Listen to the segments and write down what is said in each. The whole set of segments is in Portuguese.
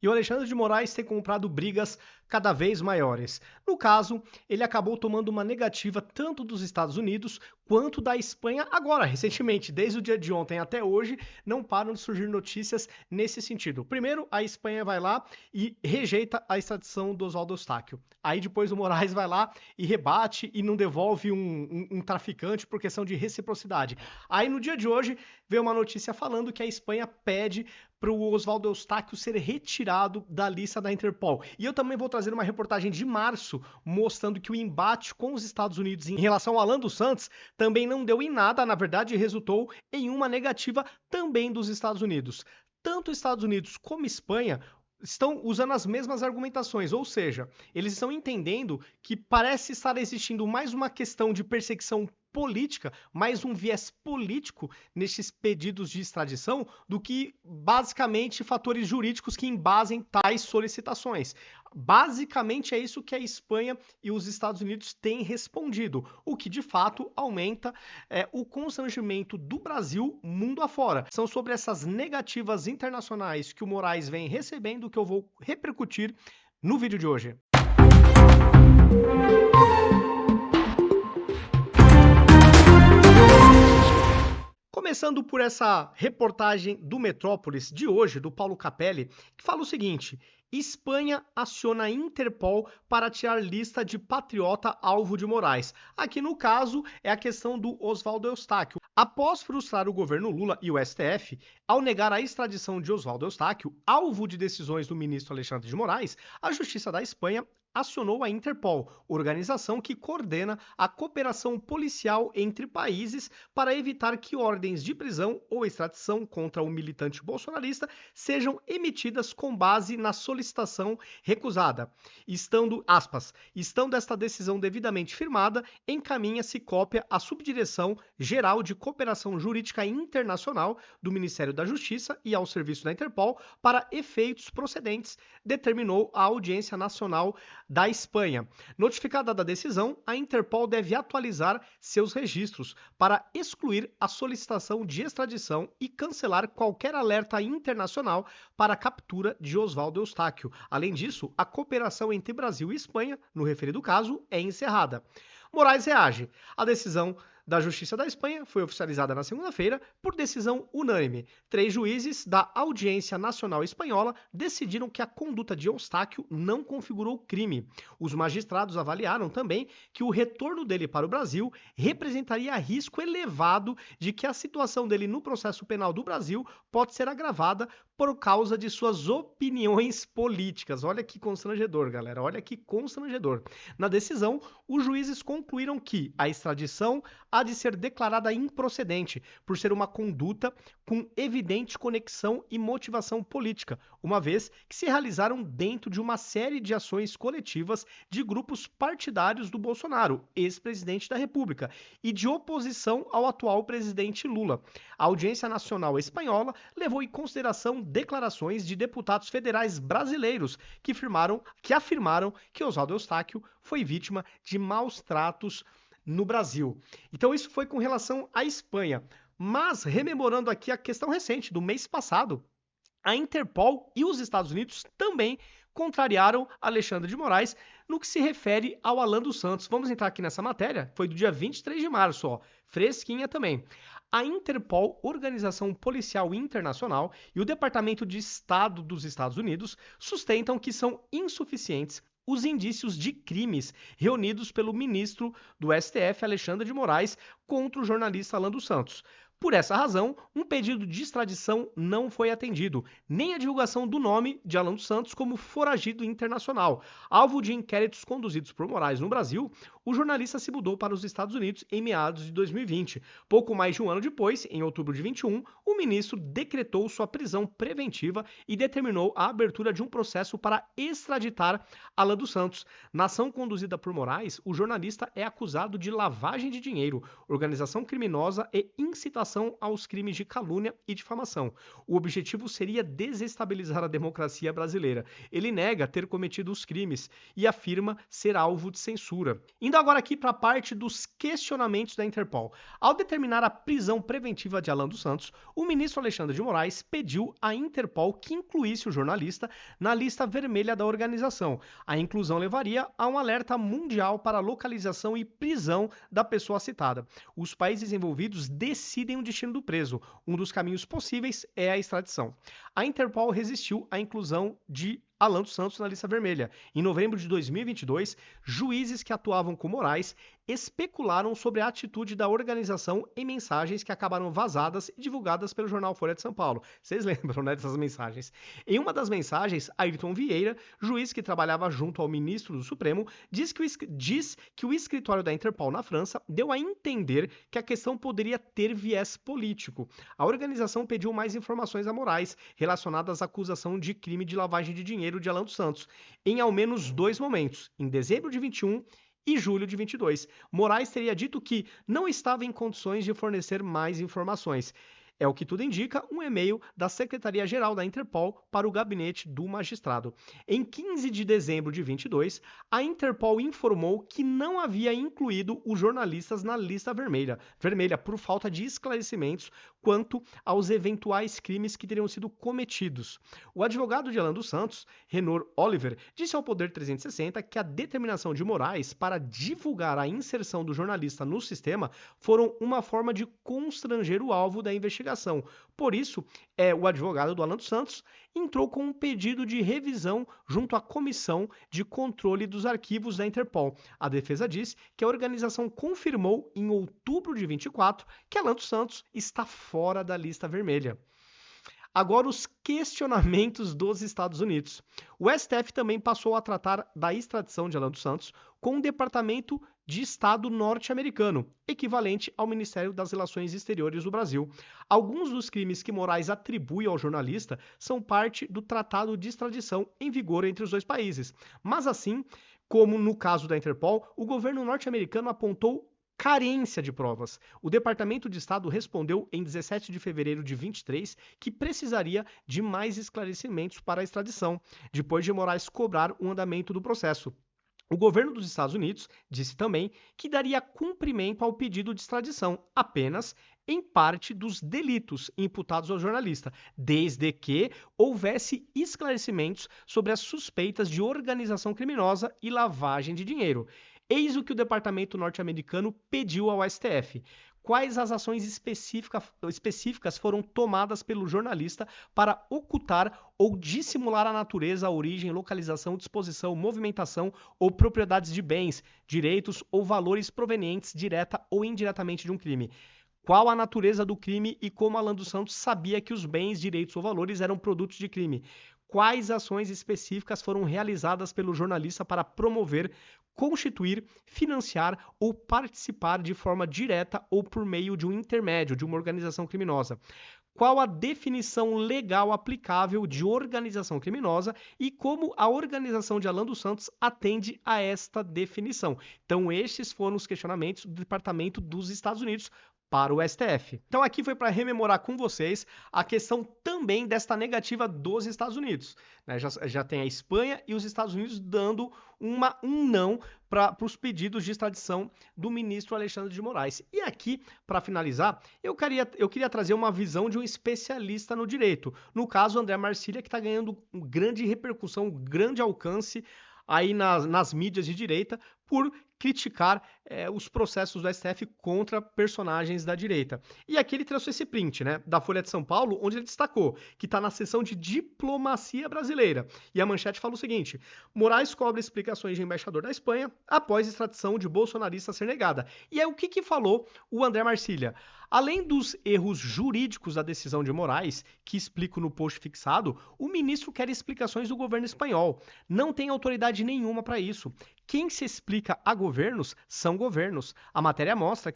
e o Alexandre de Moraes tem comprado brigas cada vez maiores. No caso, ele acabou tomando uma negativa tanto dos Estados Unidos quanto da Espanha agora, recentemente, desde o dia de ontem até hoje, não param de surgir notícias nesse sentido. Primeiro, a Espanha vai lá e rejeita a extradição do Oswaldo Eustáquio. Aí depois o Moraes vai lá e rebate e não devolve um traficante por questão de reciprocidade. Aí no dia de hoje veio uma notícia falando que a Espanha pede para o Oswaldo Eustáquio ser retirado da lista da Interpol. E eu também vou trazer uma reportagem de março mostrando que o embate com os Estados Unidos em relação ao Alan dos Santos também não deu em nada, na verdade resultou em uma negativa também dos Estados Unidos. Tanto Estados Unidos como Espanha estão usando as mesmas argumentações, ou seja, eles estão entendendo que parece estar existindo mais uma questão de perseguição política, mais um viés político nestes pedidos de extradição do que basicamente fatores jurídicos que embasem tais solicitações. Basicamente é isso que a Espanha e os Estados Unidos têm respondido, o que de fato aumenta o constrangimento do Brasil mundo afora. São sobre essas negativas internacionais que o Moraes vem recebendo que eu vou repercutir no vídeo de hoje. Começando por essa reportagem do Metrópolis de hoje, do Paulo Capelli, que fala o seguinte: Espanha aciona a Interpol para tirar lista de patriota alvo de Moraes. Aqui no caso é a questão do Oswaldo Eustáquio. Após frustrar o governo Lula e o STF, ao negar a extradição de Oswaldo Eustáquio, alvo de decisões do ministro Alexandre de Moraes, a Justiça da Espanha acionou a Interpol, organização que coordena a cooperação policial entre países para evitar que ordens de prisão ou extradição contra o militante bolsonarista sejam emitidas com base na solicitação recusada. Estando esta decisão devidamente firmada, encaminha-se cópia à Subdireção Geral de Cooperação Jurídica Internacional do Ministério da Justiça e ao Serviço da Interpol para efeitos procedentes, determinou a Audiência Nacional da Espanha. Notificada da decisão, a Interpol deve atualizar seus registros para excluir a solicitação de extradição e cancelar qualquer alerta internacional para a captura de Oswaldo Eustáquio. Além disso, a cooperação entre Brasil e Espanha, no referido caso, é encerrada. Moraes reage. A decisão da Justiça da Espanha foi oficializada na segunda-feira por decisão unânime. 3 juízes da Audiência Nacional Espanhola decidiram que a conduta de Eustáquio não configurou crime. Os magistrados avaliaram também que o retorno dele para o Brasil representaria risco elevado de que a situação dele no processo penal do Brasil pode ser agravada por causa de suas opiniões políticas. Olha que constrangedor, galera. Olha que constrangedor. Na decisão, os juízes concluíram que a extradição há de ser declarada improcedente, por ser uma conduta com evidente conexão e motivação política, uma vez que se realizaram dentro de uma série de ações coletivas de grupos partidários do Bolsonaro, ex-presidente da República, e de oposição ao atual presidente Lula. A Audiência Nacional Espanhola levou em consideração declarações de deputados federais brasileiros que afirmaram que Oswaldo Eustáquio foi vítima de maus tratos no Brasil. Então isso foi com relação à Espanha. Mas, rememorando aqui a questão recente do mês passado, a Interpol e os Estados Unidos também contrariaram Alexandre de Moraes no que se refere ao Alan dos Santos. Vamos entrar aqui nessa matéria, foi do dia 23 de março, ó, fresquinha também. A Interpol, Organização Policial Internacional, e o Departamento de Estado dos Estados Unidos sustentam que são insuficientes os indícios de crimes reunidos pelo ministro do STF, Alexandre de Moraes, contra o jornalista Alan dos Santos. Por essa razão, um pedido de extradição não foi atendido, nem a divulgação do nome de Alan dos Santos como foragido internacional. Alvo de inquéritos conduzidos por Moraes no Brasil, o jornalista se mudou para os Estados Unidos em meados de 2020. Pouco mais de um ano depois, em outubro de 2021, o ministro decretou sua prisão preventiva e determinou a abertura de um processo para extraditar Alan dos Santos. Na ação conduzida por Moraes, o jornalista é acusado de lavagem de dinheiro, organização criminosa e incitação aos crimes de calúnia e difamação. O objetivo seria desestabilizar a democracia brasileira. Ele nega ter cometido os crimes e afirma ser alvo de censura. Ainda Indo agora aqui para a parte dos questionamentos da Interpol. Ao determinar a prisão preventiva de Alan dos Santos, o ministro Alexandre de Moraes pediu à Interpol que incluísse o jornalista na lista vermelha da organização. A inclusão levaria a um alerta mundial para a localização e prisão da pessoa citada. Os países envolvidos decidem o destino do preso. Um dos caminhos possíveis é a extradição. A Interpol resistiu à inclusão de Alan dos Santos na lista vermelha. Em novembro de 2022, juízes que atuavam com Moraes especularam sobre a atitude da organização em mensagens que acabaram vazadas e divulgadas pelo jornal Folha de São Paulo. Vocês lembram, né, dessas mensagens? Em uma das mensagens, Ayrton Vieira, juiz que trabalhava junto ao ministro do Supremo, diz que o escritório da Interpol na França deu a entender que a questão poderia ter viés político. A organização pediu mais informações a Moraes relacionadas à acusação de crime de lavagem de dinheiro de Alan dos Santos, em ao menos 2 momentos, em dezembro de 21 e julho de 22. Moraes teria dito que não estava em condições de fornecer mais informações. É o que tudo indica, um e-mail da Secretaria-Geral da Interpol para o gabinete do magistrado. Em 15 de dezembro de 22, a Interpol informou que não havia incluído os jornalistas na lista vermelha por falta de esclarecimentos quanto aos eventuais crimes que teriam sido cometidos. O advogado de Alan dos Santos, Renor Oliver, disse ao Poder 360 que a determinação de Moraes para divulgar a inserção do jornalista no sistema foram uma forma de constranger o alvo da investigação. Por isso, o advogado do Alan dos Santos entrou com um pedido de revisão junto à Comissão de Controle dos Arquivos da Interpol. A defesa diz que a organização confirmou em outubro de 24 que Alan dos Santos está fora da lista vermelha. Agora, os questionamentos dos Estados Unidos. O STF também passou a tratar da extradição de Alan dos Santos com o Departamento de Estado norte-americano, equivalente ao Ministério das Relações Exteriores do Brasil. Alguns dos crimes que Moraes atribui ao jornalista são parte do Tratado de Extradição em vigor entre os dois países. Mas assim, como no caso da Interpol, o governo norte-americano apontou carência de provas. O Departamento de Estado respondeu em 17 de fevereiro de 23 que precisaria de mais esclarecimentos para a extradição, depois de Moraes cobrar o andamento do processo. O governo dos Estados Unidos disse também que daria cumprimento ao pedido de extradição apenas em parte dos delitos imputados ao jornalista, desde que houvesse esclarecimentos sobre as suspeitas de organização criminosa e lavagem de dinheiro. Eis o que o Departamento norte-americano pediu ao STF. Quais as ações específicas foram tomadas pelo jornalista para ocultar ou dissimular a natureza, a origem, localização, disposição, movimentação ou propriedades de bens, direitos ou valores provenientes direta ou indiretamente de um crime? Qual a natureza do crime e como Alan dos Santos sabia que os bens, direitos ou valores eram produtos de crime? Quais ações específicas foram realizadas pelo jornalista para promover, constituir, financiar ou participar de forma direta ou por meio de um intermédio, de uma organização criminosa? Qual a definição legal aplicável de organização criminosa e como a organização de Alan dos Santos atende a esta definição? Então, estes foram os questionamentos do Departamento dos Estados Unidos para o STF. Então aqui foi para rememorar com vocês a questão também desta negativa dos Estados Unidos. Né? Já tem a Espanha e os Estados Unidos dando um não para os pedidos de extradição do ministro Alexandre de Moraes. E aqui, para finalizar, eu queria trazer uma visão de um especialista no direito. No caso, André Marcília, que está ganhando grande repercussão, grande alcance aí nas mídias de direita por criticar os processos do STF contra personagens da direita. E aqui ele trouxe esse print, né, da Folha de São Paulo, onde ele destacou que está na seção de diplomacia brasileira. E a manchete fala o seguinte: Moraes cobra explicações de embaixador da Espanha após extradição de bolsonarista ser negada. E é o que falou o André Marcília. Além dos erros jurídicos da decisão de Moraes, que explico no post fixado, o ministro quer explicações do governo espanhol. Não tem autoridade nenhuma para isso. Quem se explica a governos são governos. A matéria mostra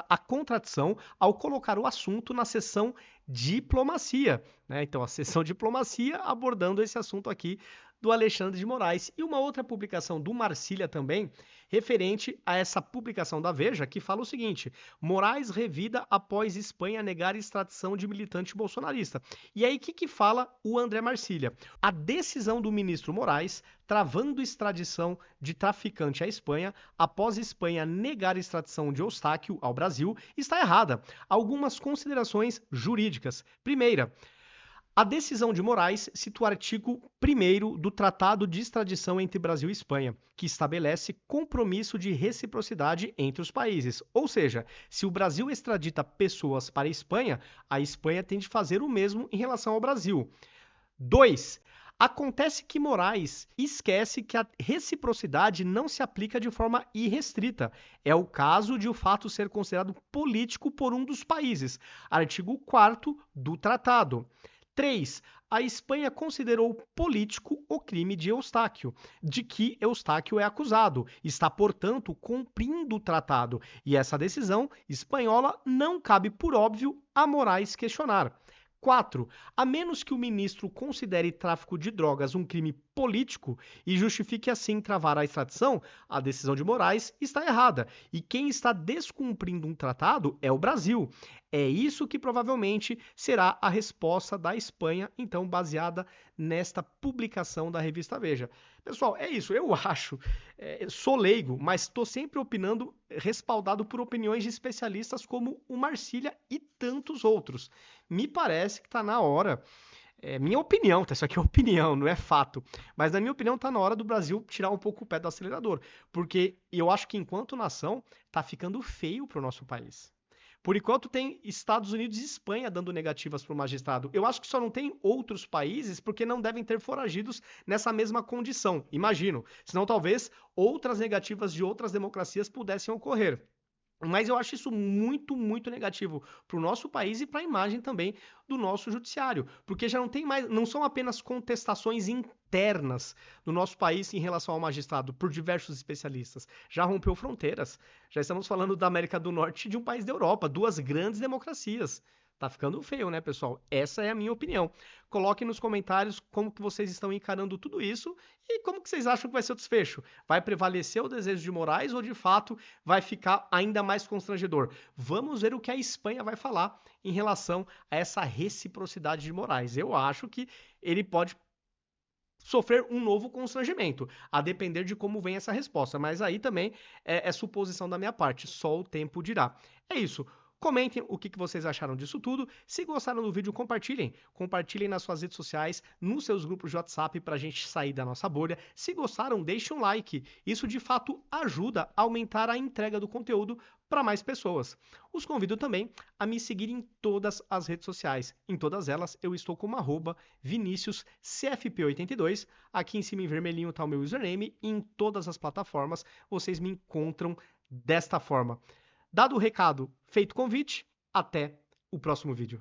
a contradição ao colocar o assunto na seção diplomacia, né? Então, a seção diplomacia abordando esse assunto aqui do Alexandre de Moraes. E uma outra publicação do Marcília também, referente a essa publicação da Veja, que fala o seguinte: Moraes revida após Espanha negar extradição de militante bolsonarista. E aí, o que fala o André Marcília? A decisão do ministro Moraes travando extradição de traficante à Espanha após Espanha negar extradição de Eustáquio ao Brasil está errada. Algumas considerações jurídicas. Primeira, a decisão de Moraes cita o artigo 1º do Tratado de Extradição entre Brasil e Espanha, que estabelece compromisso de reciprocidade entre os países. Ou seja, se o Brasil extradita pessoas para a Espanha tem de fazer o mesmo em relação ao Brasil. 2. Acontece que Moraes esquece que a reciprocidade não se aplica de forma irrestrita. É o caso de o fato ser considerado político por um dos países. Artigo 4º do tratado. 3. A Espanha considerou político o crime de Eustáquio, de que Eustáquio é acusado. Está, portanto, cumprindo o tratado. E essa decisão espanhola não cabe, por óbvio, a Moraes questionar. 4. A menos que o ministro considere tráfico de drogas um crime político e justifique assim travar a extradição, a decisão de Moraes está errada. E quem está descumprindo um tratado é o Brasil. É isso que provavelmente será a resposta da Espanha, então baseada nesta publicação da revista Veja. Pessoal, é isso. Eu acho, sou leigo, mas estou sempre opinando respaldado por opiniões de especialistas como o Marcília e tantos outros. Me parece que está na hora, minha opinião, tá? Isso aqui é opinião, não é fato, mas na minha opinião está na hora do Brasil tirar um pouco o pé do acelerador, porque eu acho que enquanto nação está ficando feio para o nosso país. Por enquanto tem Estados Unidos e Espanha dando negativas para o magistrado. Eu acho que só não tem outros países porque não devem ter foragidos nessa mesma condição, imagino. Senão talvez outras negativas de outras democracias pudessem ocorrer. Mas eu acho isso muito, muito negativo para o nosso país e para a imagem também do nosso judiciário, porque já não tem mais, não são apenas contestações internas do nosso país em relação ao magistrado por diversos especialistas, já rompeu fronteiras, já estamos falando da América do Norte e de um país da Europa, duas grandes democracias. Tá ficando feio, né, pessoal? Essa é a minha opinião. Coloquem nos comentários como que vocês estão encarando tudo isso e como que vocês acham que vai ser o desfecho. Vai prevalecer o desejo de Moraes ou, de fato, vai ficar ainda mais constrangedor? Vamos ver o que a Espanha vai falar em relação a essa reciprocidade de Moraes. Eu acho que ele pode sofrer um novo constrangimento, a depender de como vem essa resposta. Mas aí também é suposição da minha parte, só o tempo dirá. É isso. Comentem o que vocês acharam disso tudo. Se gostaram do vídeo, compartilhem. Compartilhem nas suas redes sociais, nos seus grupos de WhatsApp para a gente sair da nossa bolha. Se gostaram, deixem um like. Isso de fato ajuda a aumentar a entrega do conteúdo para mais pessoas. Os convido também a me seguir em todas as redes sociais. Em todas elas eu estou como @ViniciusCFP82. Aqui em cima em vermelhinho está o meu username e em todas as plataformas vocês me encontram desta forma. Dado o recado, feito o convite, até o próximo vídeo.